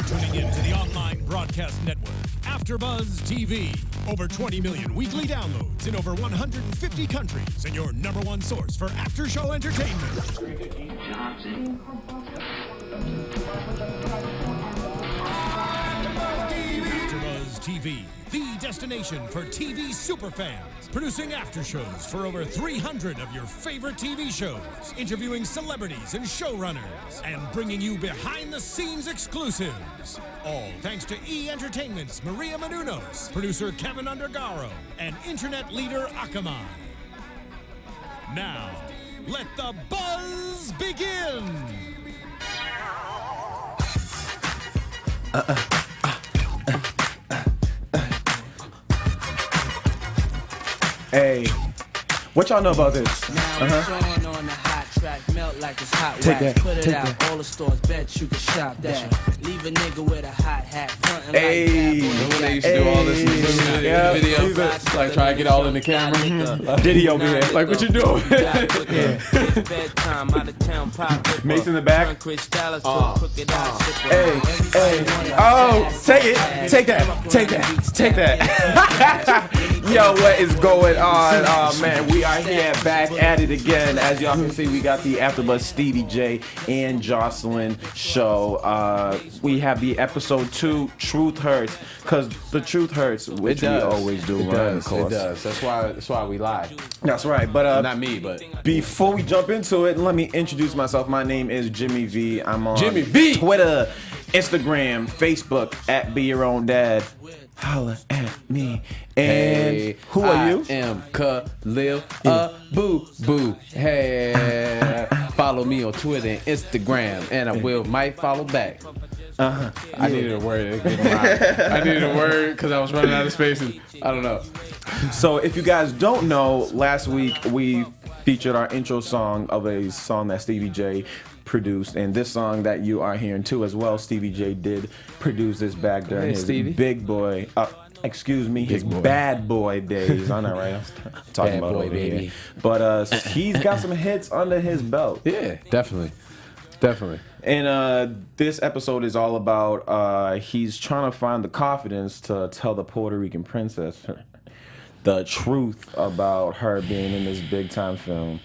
tuning in to the online broadcast network, AFTERBUZZ TV. Over 20 million weekly downloads in over 150 countries, and your #1 source for after-show entertainment. AFTERBUZZ TV, the destination for TV superfans. Producing after shows for over 300 of your favorite TV shows, interviewing celebrities and showrunners, and bringing you behind-the-scenes exclusives. All thanks to E! Entertainment's Maria Menounos, producer Kevin Undergaro, and internet leader Akamai. Now, let the buzz begin! Hey, what y'all know about this? Take that, take that. All the stores bet you can shop that. Leave a nigga with a hot hat frontin' Hey, like When they used to do all this video, like try to get all in the camera. Video, man. Like, what you doing? Mace in the back. Hey, hey. Oh, take it. Take that. Take that. Take that. Yo, what is going on? Oh, man, we are here back at it again. As y'all can see, we got the AFTERBUZZ Stevie J and Joseline show. We have the episode 2, Truth Hurts, because the truth hurts, which we always do. It does. It does. That's why we lie. That's right. But not me, but before we jump into it, let me introduce myself. My name is Jimmy V. I'm on Jimmy V. Twitter, Instagram, Facebook at Be Your Own Dad. Holla at me. And hey, who are you? I am Khaliel, Abooboo. Hey, follow me on Twitter and Instagram, and I might follow back. I needed a word. I needed a word because I was running out of space, and I don't know. So if you guys don't know, last week we featured our intro song of a song that Stevie J produced, and this song that you are hearing too as well, Stevie J did produce this back during his big boy, his bad boy days. I know, right? I'm talking bad about boy, over baby. here. But he's got some hits under his belt. Yeah, definitely. And this episode is all about he's trying to find the confidence to tell the Puerto Rican princess the truth about her being in this big time film.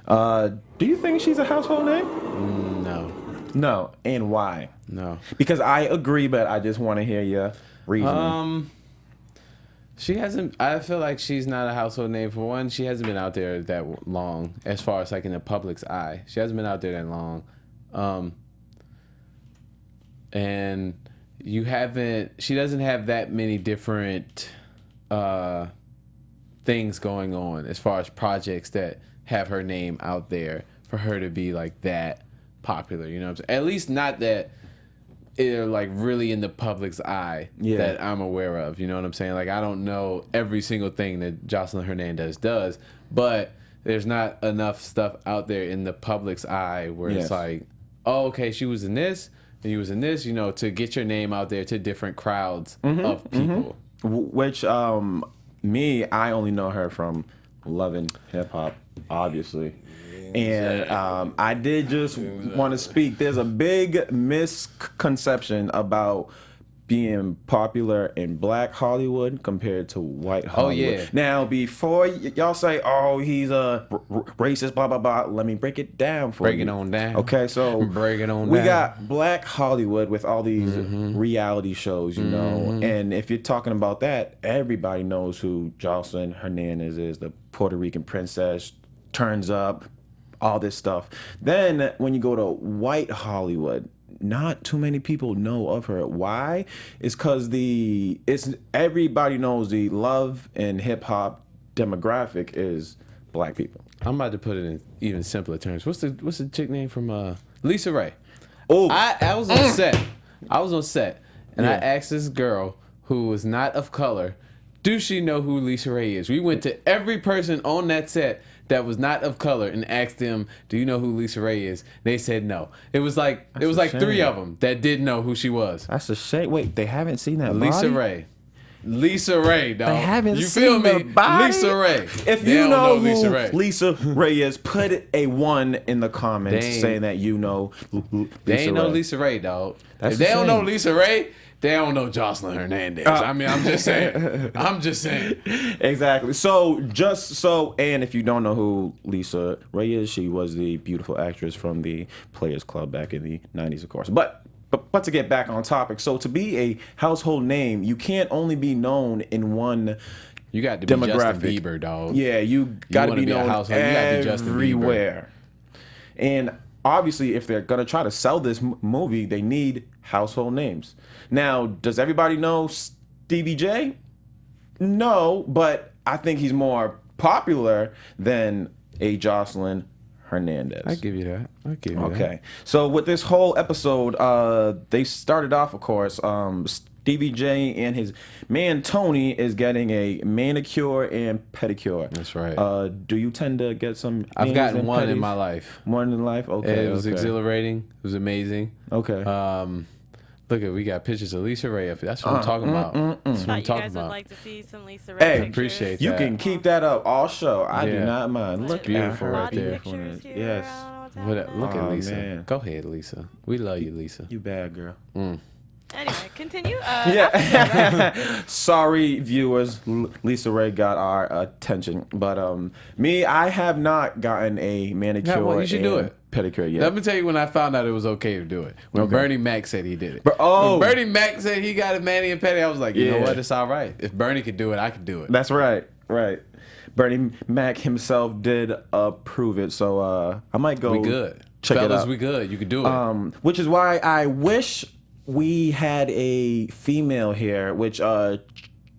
Do you think she's a household name? No. No, and why? No. Because I agree, but I just want to hear your reasoning. She hasn't. I feel like she's not a household name. For one, she hasn't been out there that long, as far as like in the public's eye. She hasn't been out there that long, and you haven't. She doesn't have that many different things going on as far as projects that have her name out there for her to be like that popular. You know what I'm saying? At least not that they're like really in the public's eye that I'm aware of. You know what I'm saying? Like, I don't know every single thing that Joseline Hernandez does, but there's not enough stuff out there in the public's eye where it's like, oh, okay, she was in this and you was in this, you know, to get your name out there to different crowds of people. Which me, I only know her from loving hip hop, obviously. And I did just want to speak. There's a big misconception about being popular in Black Hollywood compared to white Hollywood. Oh, yeah. Now, before y'all say, oh, he's a racist, blah, blah, blah, let me break it down for you. Break it on down. Okay, so break it on we down. got Black Hollywood with all these reality shows, you know. And if you're talking about that, everybody knows who Joseline Hernandez is, the Puerto Rican princess, turns up, all this stuff. Then when you go to white Hollywood, not too many people know of her. Why? It's because everybody knows the love and hip hop demographic is Black people. I'm about to put it in even simpler terms. What's the chick name from Lisa Ray? Oh, I was on set. And I asked this girl who was not of color, do she know who Lisa Ray is? We went to every person on that set that was not of color and asked them, do you know who Lisa Ray is? They said no. It was like shame. 3 of them that did know who she was. That's a shame. Wait, they haven't seen that Lisa body? Ray. Lisa Ray, dog. I haven't you seen feel me? the body. Lisa Ray. If They you don't know who Lisa Ray. Lisa Ray is, put a 1 in the comments They ain't- saying that you know Lisa They ain't no Ray. Lisa Ray, dog. That's If the they don't know thing. Lisa Ray, they don't know Joseline Hernandez. I mean, I'm just saying. I'm just saying. Exactly. And if you don't know who Lisa Ray is, she was the beautiful actress from the Players Club back in the 90s, of course. But to get back on topic, so to be a household name, you can't only be known in one You got to be demographic. Justin Bieber, dog. Yeah, you got to wanna be be a known household, you gotta be Justin Bieber. everywhere. And obviously, if they're gonna try to sell this movie, they need household names. Now, does everybody know Stevie J? No, but I think he's more popular than a Joseline Hernandez. I give you that. I give you that. Okay. So with this whole episode, they started off, of course, Stevie J and his man Tony is getting a manicure and pedicure. That's right. Do you tend to get some? I've manis gotten and one in pedis? my life. One in life. Okay. It was okay. exhilarating. It was amazing. Okay. Look at, we got pictures of Lisa Ray up here. That's what I'm talking about. That's what I'm Thought you talking guys would about. like to see some Lisa Ray Hey, pictures. appreciate You that. can keep that up all show. I do Yeah. not mind. Look beautiful at her right Body there. pictures here. Yes. I don't know what's happening. Look at Oh, Lisa. man. Go ahead, Lisa. We love you, Lisa. You bad girl. Anyway, continue. Yeah. Sorry, viewers. Lisa Ray got our attention, but me, I have not gotten a manicure. well, you should do and it. Pedicure yet. Let me tell you when I found out it was okay to do it. When Bernie Mac said he did it. Oh. When Bernie Mac said he got a mani and pedi, I was like, you know Yeah. what? It's all right. If Bernie could do it, I could do it. That's right. Right. Bernie Mac himself did approve it, so I might go. We good. Check Fellas, it out. we good. You could do it. Which is why I wish we had a female here, which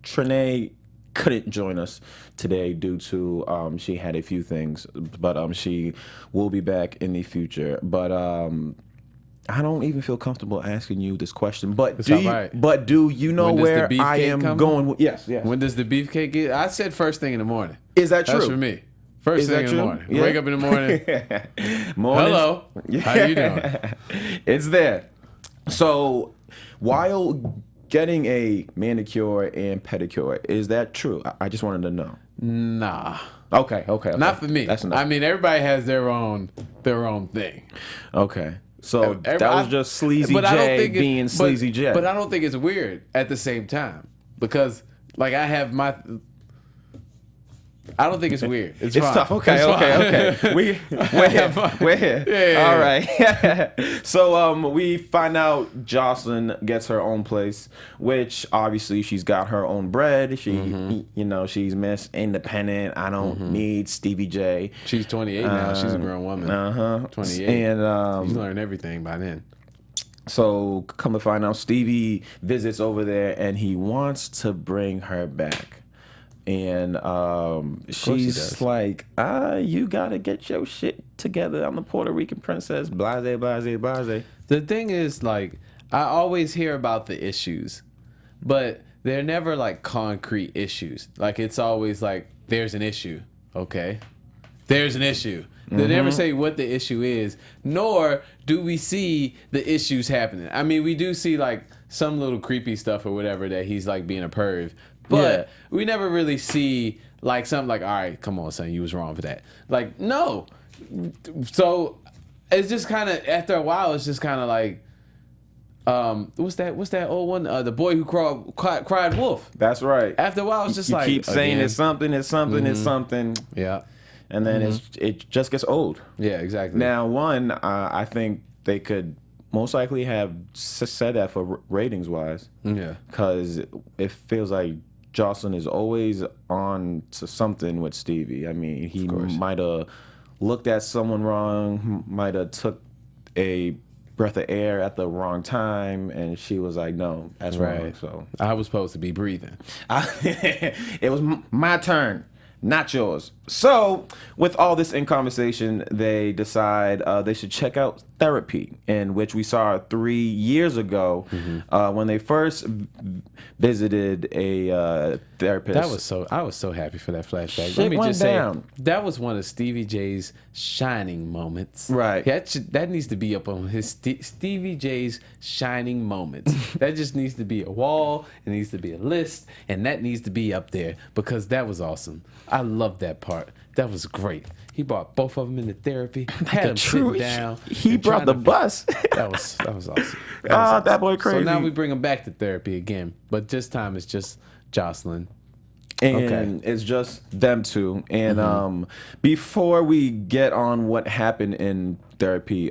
Trinae couldn't join us today due to she had a few things, but she will be back in the future. But I don't even feel comfortable asking you this question. But It's do all you, right. but do you know When does the where I beefcake am come? going? Yes, yes. When does the beefcake get? I said first thing in the morning. Is that true? That's for me. First Is thing that in the true? morning. Yeah. Wake up in the morning. Morning. Hello. How you doing? It's there. So while getting a manicure and pedicure, is that true? I just wanted to know. Nah. Okay. Not for me. That's enough. I mean, everybody has their own thing. Okay. So that Everybody- was just Sleazy but I don't J think being Sleazy J. But I don't think it's weird at the same time because, like, I have my. I don't think it's weird. It's fine. tough. Okay. It's fine. We're here. Yeah. All right. So we find out Joseline gets her own place, which obviously she's got her own bread. She, you know, she's Miss Independent. I don't need Stevie J. She's 28 now. She's a grown woman. 28. And She's learned everything by then. so come to find out, Stevie visits over there and he wants to bring her back. And he she's does. like, you gotta get your shit together. I'm the Puerto Rican princess. Blase, blase, blase. The thing is, like, I always hear about the issues, but they're never like concrete issues. Like, it's always like, there's an issue. Okay. There's an issue. They never say what the issue is, nor do we see the issues happening. I mean, we do see like some little creepy stuff or whatever that he's like being a perv, but we never really see like something like, all right, come on, son, you was wrong for that. Like, no. So it's just kind of, after a while, it's just kind of like, what's that old one? The boy who cried wolf. That's right. After a while, it's just you like, keep saying again. it's something, it's something, it's something, Yeah. and then it just gets old. Yeah, exactly. Now, I think they could most likely have said that for ratings wise. Yeah. Because it feels like Joseline is always on to something with Stevie. I mean, he might have looked at someone wrong, might have took a breath of air at the wrong time, and she was like, no, that's wrong. So I was supposed to be breathing. it was my turn. not yours. So, with all this in conversation, they decide they should check out therapy, in which we saw 3 years ago when they first visited a therapist. I was so happy for that flashback. Shit Let me went just down. say that was one of Stevie J's shining moments. Right. That needs to be up on his Stevie J's shining moments. That just needs to be a wall. It needs to be a list, and that needs to be up there because that was awesome. I love that part. That was great. He brought both of them into therapy. Had them sit down. He and brought trying the to- bus. That was awesome. That boy crazy. So now we bring him back to therapy again, but this time it's just Joseline. And Okay. it's just them two. And before we get on what happened in therapy,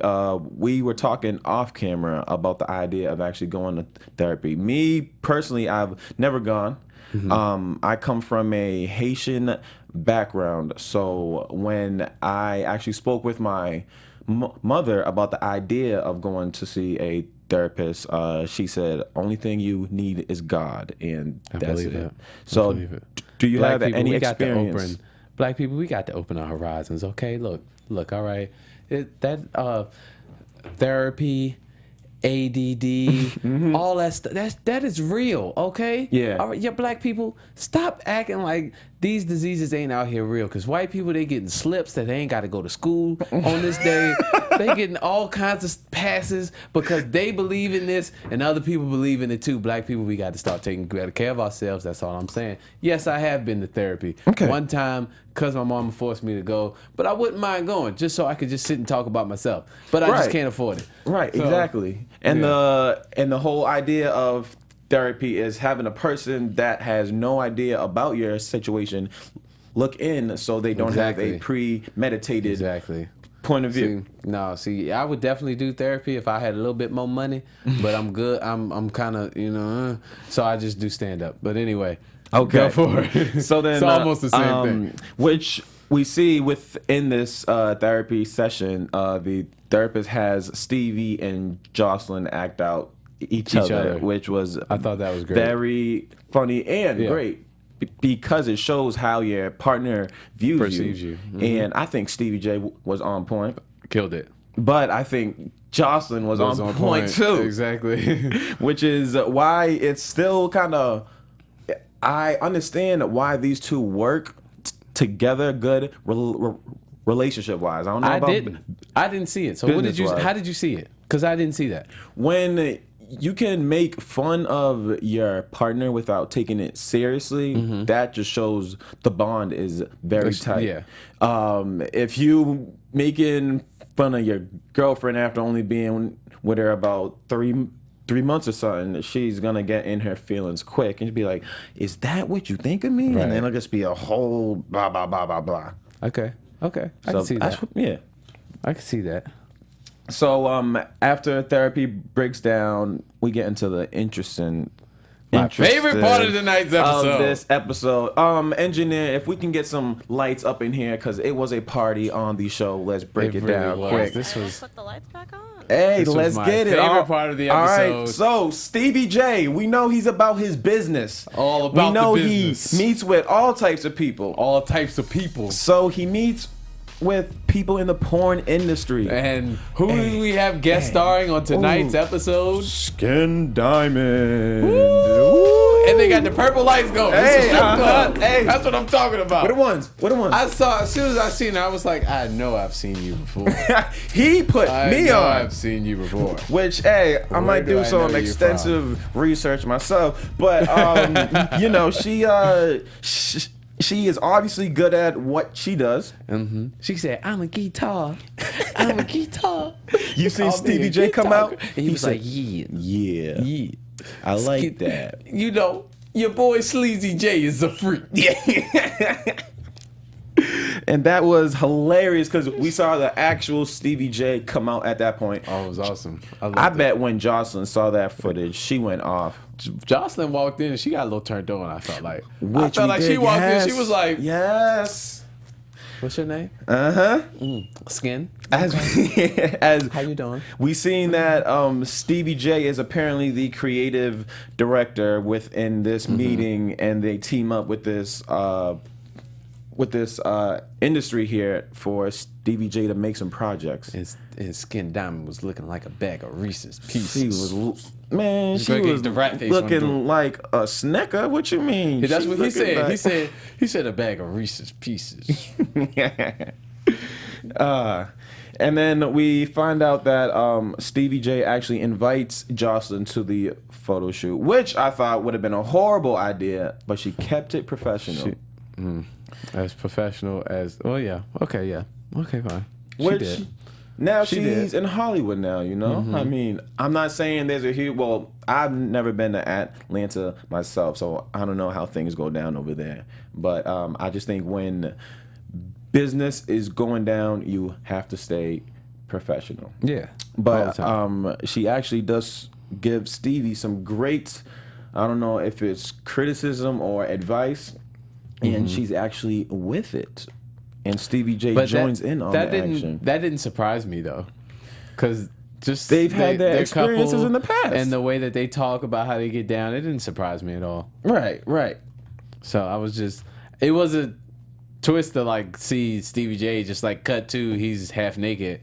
we were talking off camera about the idea of actually going to therapy. Me personally, I've never gone. I come from a Haitian background, so when I actually spoke with my mother about the idea of going to see a therapist, she said, "Only thing you need is God," and that's believe it. it. I So, believe it. do you Black have people, any we got to experience? Black people, we got to open our horizons. Okay, look. All right, therapy, ADD, all that stuff. That is real. Okay. Yeah. All right, yeah. Black people, stop acting like these diseases ain't out here real. Cause white people, they getting slips that they ain't got to go to school on this day. They getting all kinds of passes because they believe in this and other people believe in it too. Black people, we got to start taking better care of ourselves. That's all I'm saying. Yes, I have been to therapy. Okay. One time, cause my mama forced me to go, but I wouldn't mind going just so I could just sit and talk about myself. But I Right. just can't afford it. Right, So, exactly. And yeah. the whole idea of therapy is having a person that has no idea about your situation look in so they don't have Exactly. a premeditated Exactly. point of view. See, I would definitely do therapy if I had a little bit more money, but I'm good. I'm kind of, so I just do stand up. But anyway, Okay. go for it. So then it's almost the same thing. Which we see within this therapy session, the therapist has Stevie and Joseline act out each other, which was I thought that was great. very funny and Yeah. great because it shows how your partner views Perceives you. And I think Stevie J was on point, Killed it. but I think Joseline was on point too. Exactly. Which is why it's still kind of, I understand why these two work together good relationship wise. I don't know I didn't see it. So what did you? business-wise. How did you see it? Because I didn't see that. when you can make fun of your partner without taking it seriously, that just shows the bond is very tight. Yeah. If you making fun of your girlfriend after only being with her about 3 months or something, she's gonna get in her feelings quick and be like, "Is that what you think of me?" Right. And then it'll just be a whole blah blah blah blah blah. Okay. I can see that's that. yeah. I can see that. So after therapy breaks down, we get into the interesting favorite part of tonight's episode. Of this episode. Engineer, if we can get some lights up in here, because it was a party on the show. Let's break it really down was. quick. This Let's was put the lights back on. Hey, This was let's my get it. favorite part of the All right, episode. so Stevie J, we know he's about his business. All about we know the business. he meets with all types of people. all types of people. So he meets with people in the porn industry. And who do we have guest starring on tonight's Ooh. episode? Skin Diamond. And they got the purple lights going. Hey, This is strip club. hey. That's what I'm talking about. What the ones? What the ones? I saw, as soon as I seen it, I was like, I know I've seen you before. He put I me know on. I've seen you before. Which, hey, I might do do I some know you extensive research myself, but she is obviously good at what she does. She said, I'm a guitar. I'm a guitar. You seen I'll be Stevie a J come guitar. out? And he was said, like, yeah. "Yeah, Yeah. I like that." You know, your boy Sleazy J is a freak. And that was hilarious because we saw the actual Stevie J come out at that point. Oh, it was awesome. I bet when Joseline saw that footage, she went off. Joseline walked in and she got a little turned on, I felt like. I Which felt we like did, she walked yes. in, she was like, "Yes, what's your name? Skin. as How you doing? we seen that Stevie J is apparently the creative director within this meeting, and they team up with this with this industry here for Stevie J to make some projects. His Skin Diamond was looking like a bag of Reese's Pieces. She was, man, she gonna get was the rat face on the looking like a Snicker. What you mean? That's She what he looking said. like- He said a bag of Reese's Pieces. And then we find out that Stevie J actually invites Joseline to the photo shoot, which I thought would have been a horrible idea, but she kept it professional. As professional as, oh yeah, okay, fine. She Which did. now She she's did. in Hollywood now, you know? I mean, I'm not saying there's a huge, well, I've never been to Atlanta myself, so I don't know how things go down over there. But I just think when business is going down, you have to stay professional. Yeah. But she actually does give Stevie some great, I don't know if it's criticism or advice, and she's actually with it. And Stevie J joins in on the action. That didn't surprise me though, because just They've had their experiences couple in the past. and the way that they talk about how they get down, it didn't surprise me at all. Right. So I was just, it was a twist to like see Stevie J just like cut to, he's half naked.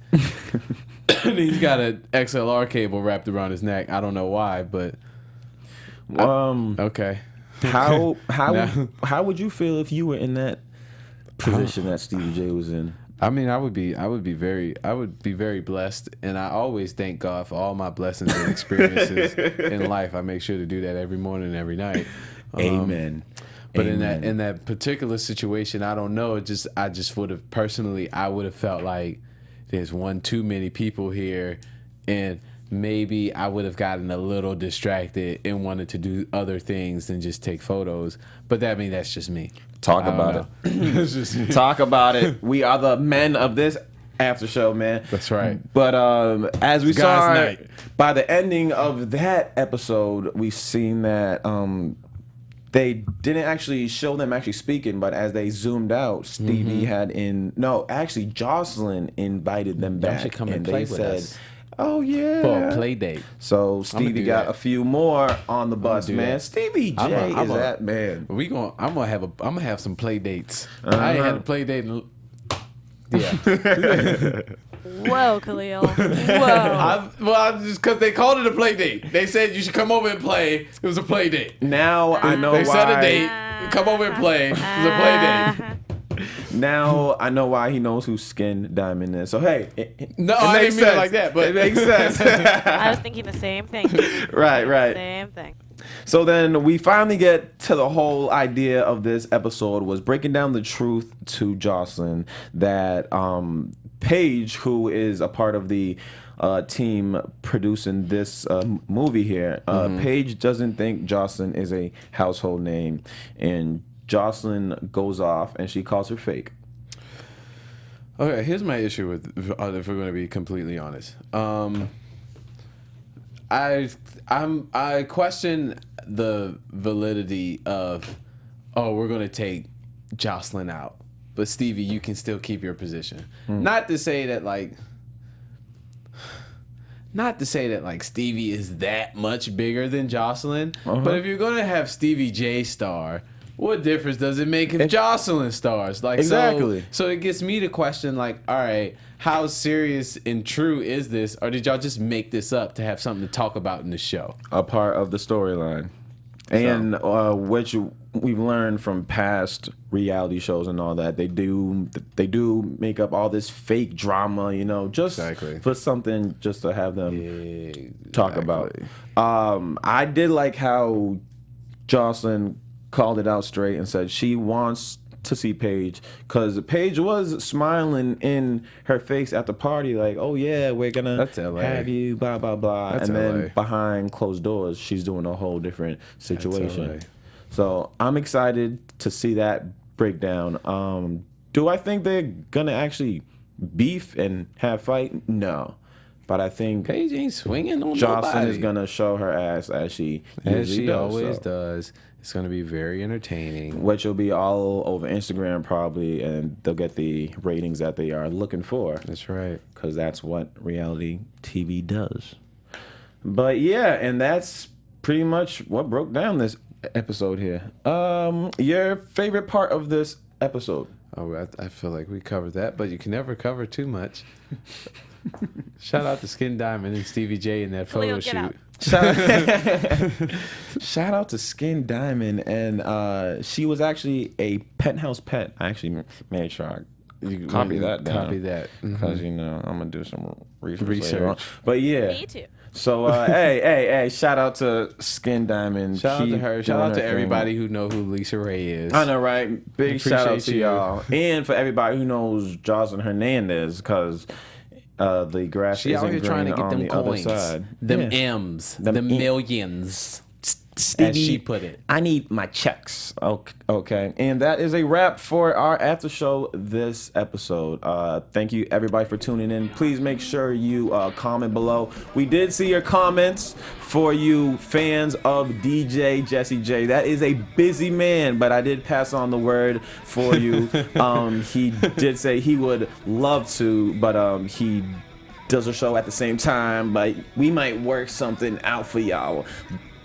And he's got an XLR cable wrapped around his neck. I don't know why, but okay. How Now- how would you feel if you were in that position that Stevie J was in? I mean, I would be very blessed, and I always thank God for all my blessings and experiences in life. I make sure to do that every morning and every night. Amen. But Amen. in that particular situation, I don't know. I just would have personally, I would have felt like there's one too many people here, and maybe I would have gotten a little distracted and wanted to do other things than just take photos. But that's just me. Talk I don't about know. it. It's just me. Talk about it. We are the men of this after show, man. That's right. But as we Guys' saw night. by the ending of that episode, we seen that they didn't actually show them actually speaking, but as they zoomed out, Stevie actually Joseline invited them Y'all back, should come and and play they with said, us. "Oh yeah." For a play date. So Stevie do got that. a few more on the bus, do man. that. Stevie J is that man. I'm gonna have some play dates. I ain't had a play date. Yeah. Whoa, Khaliel. Whoa. Just because they called it a play date. They said you should come over and play. It was a play date. Now I know They why. set a date. Come over and play. It was a play date. Now I know why he knows who Skin Diamond is. So hey, No, it I makes didn't mean it sense. like that, but it makes sense. I was thinking the same thing. right. Same thing. So then we finally get to the whole idea of this episode was breaking down the truth to Joseline that Paige, who is a part of the team producing this movie here, Paige doesn't think Joseline is a household name, and Joseline goes off and she calls her fake. Okay, here's my issue with, if we're going to be completely honest. I question the validity of, we're going to take Joseline out, but Stevie, you can still keep your position. Not to say that like Stevie is that much bigger than Joseline, but if you're going to have Stevie J star, what difference does it make if Joseline stars? Like, Exactly. So it gets me to question, like, all right, how serious and true is this, or did y'all just make this up to have something to talk about in the show? A part of the storyline, and which we've learned from past reality shows and all that, they do make up all this fake drama, just Exactly. for something just to have them talk about. I did like how Joseline called it out straight and said she wants to see Paige, because Paige was smiling in her face at the party like, oh yeah, we're gonna That's LA. have you, blah blah blah. That's and then LA. behind closed doors she's doing a whole different situation. LA. So I'm excited to see that breakdown. Do I think they're gonna actually beef and have fight? No, but I think Paige ain't swinging on Joseline nobody. is gonna show her ass as she As usually she does, always so. does. It's going to be very entertaining. Which will be all over Instagram probably, and they'll get the ratings that they are looking for, That's right. because that's what reality TV does. But yeah, and that's pretty much what broke down this episode here. Your favorite part of this episode? Oh, I feel like we covered that, but you can never cover too much. Shout out to Skin Diamond and Stevie J in that photo Khaliel, shoot. Shout out to Skin Diamond, and she was actually a penthouse pet. I actually made sure I copy that down. Copy that. Because, Mhm. you know, I'm going to do some research. Later on. But yeah. Me too. So, hey, shout out to Skin Diamond. Shout out to her. Shout out to thing. everybody who know who Lisa Ray is. I know, right? Big shout out to you. y'all. And for everybody who knows Joseline Hernandez, because the grass She isn't out here green trying to get on them the other coins, side. them Yeah. M's, Them them M- millions, Stevie, as she put it. I need my checks. Okay. And that is a wrap for our after show this episode. Thank you, everybody, for tuning in. Please make sure you comment below. We did see your comments for you fans of DJ Jesse J. That is a busy man, but I did pass on the word for you. He did say he would love to, but he does a show at the same time, but we might work something out for y'all.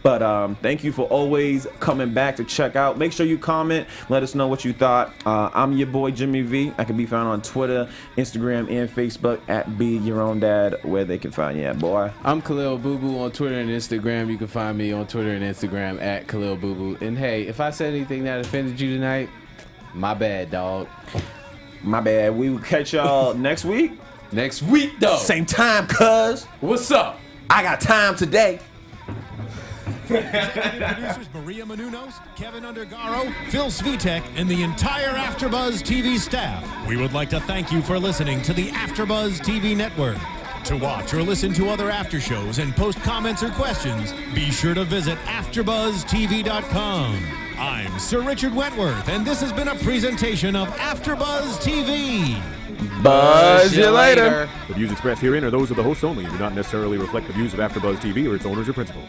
But thank you for always coming back to check out. Make sure you comment. Let us know what you thought. I'm your boy, Jimmy V. I can be found on Twitter, Instagram, and Facebook at Be Your Own Dad, where they can find you at, boy. I'm Khaliel Abooboo on Twitter and Instagram. You can find me on Twitter and Instagram at Khaliel Abooboo. And hey, if I said anything that offended you tonight, my bad, dog. My bad. We will catch y'all next week. Next week, though. Same time, cuz. What's up? I got time today. Executive producers Maria Menounos, Kevin Undergaro, Phil Svitek, and the entire AfterBuzz TV staff. We would like to thank you for listening to the AfterBuzz TV network. To watch or listen to other after shows and post comments or questions, be sure to visit AfterBuzzTV.com. I'm Sir Richard Wentworth, and this has been a presentation of AfterBuzz TV. Buzz you later. The views expressed herein are those of the hosts only and do not necessarily reflect the views of AfterBuzz TV or its owners or principals.